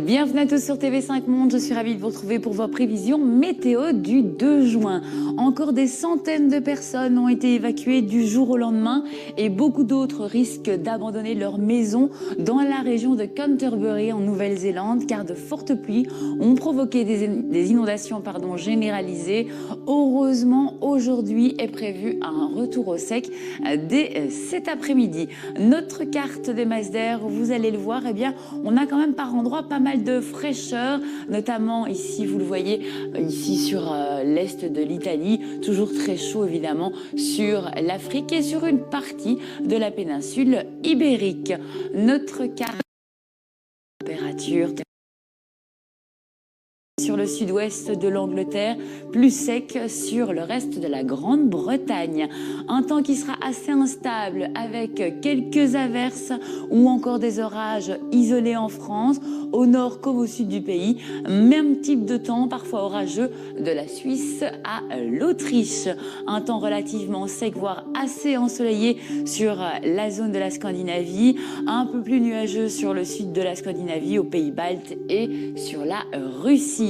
Bienvenue à tous sur TV5 Monde, je suis ravie de vous retrouver pour vos prévisions météo du 2 juin. Encore des centaines de personnes ont été évacuées du jour au lendemain et beaucoup d'autres risquent d'abandonner leur maison dans la région de Canterbury en Nouvelle-Zélande car de fortes pluies ont provoqué des inondations généralisées. Heureusement, aujourd'hui est prévu un retour au sec dès cet après-midi. Notre carte des masses d'air, vous allez le voir, on a quand même par endroits pas mal de fraîcheur, notamment ici, vous le voyez, ici sur l'est de l'Italie, toujours très chaud évidemment sur l'Afrique et sur une partie de la péninsule ibérique. Notre carte température sur le sud-ouest de l'Angleterre, plus sec sur le reste de la Grande-Bretagne. Un temps qui sera assez instable avec quelques averses ou encore des orages isolés en France, au nord comme au sud du pays. Même type de temps, parfois orageux, de la Suisse à l'Autriche. Un temps relativement sec, voire assez ensoleillé sur la zone de la Scandinavie. Un peu plus nuageux sur le sud de la Scandinavie, aux Pays-Baltes et sur la Russie.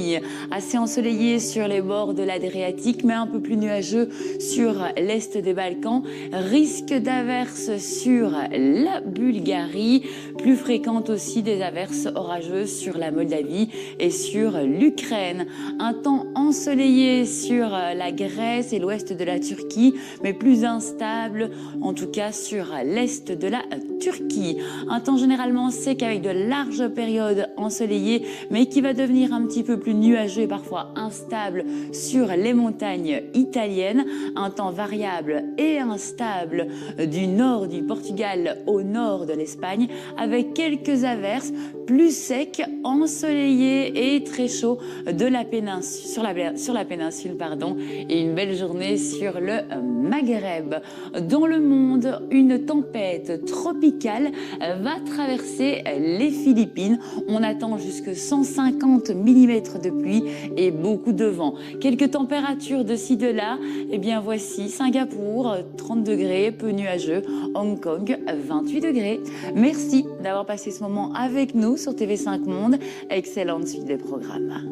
Assez ensoleillé sur les bords de l'Adriatique, mais un peu plus nuageux sur l'est des Balkans. Risque d'averses sur la Bulgarie, plus fréquente aussi des averses orageuses sur la Moldavie et sur l'Ukraine. Un temps ensoleillé sur la Grèce et l'ouest de la Turquie, mais plus instable, en tout cas sur l'est de la Turquie. Un temps généralement sec avec de larges périodes ensoleillées, mais qui va devenir un petit peu plus nuageux et parfois instable sur les montagnes italiennes. Un temps variable et instable du nord du Portugal au nord de l'Espagne, avec quelques averses, plus sec, ensoleillé et très chaud de la péninsule, sur la péninsule, et une belle journée sur le Maghreb. Dans le monde, une tempête tropicale va traverser les Philippines. On attend jusque 150 mm de pluie et beaucoup de vent. Quelques températures de ci, de là. Voici Singapour, 30 degrés, peu nuageux. Hong Kong, 28 degrés. Merci d'avoir passé ce moment avec nous sur TV5 Monde. Excellente suite des programmes.